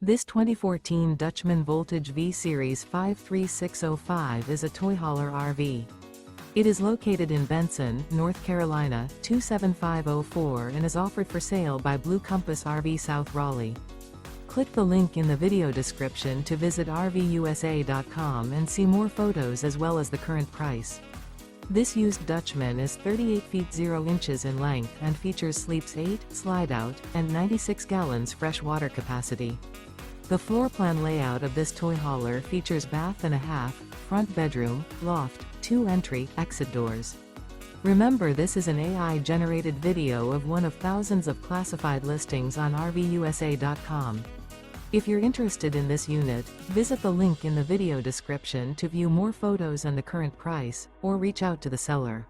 This 2014 Dutchmen Voltage V-Series V3605 is a toy hauler RV. It is located in Benson, North Carolina, 27504 and is offered for sale by Blue Compass RV South Raleigh. Click the link in the video description to visit RVUSA.com and see more photos as well as the current price. This used Dutchman is 38 feet 0 inches in length and features sleeps 8, slide-out, and 96 gallons fresh water capacity. The floor plan layout of this toy hauler features bath and a half, front bedroom, loft, 2 entry, exit doors. Remember, this is an AI-generated video of one of thousands of classified listings on RVUSA.com. If you're interested in this unit, visit the link in the video description to view more photos and the current price, or reach out to the seller.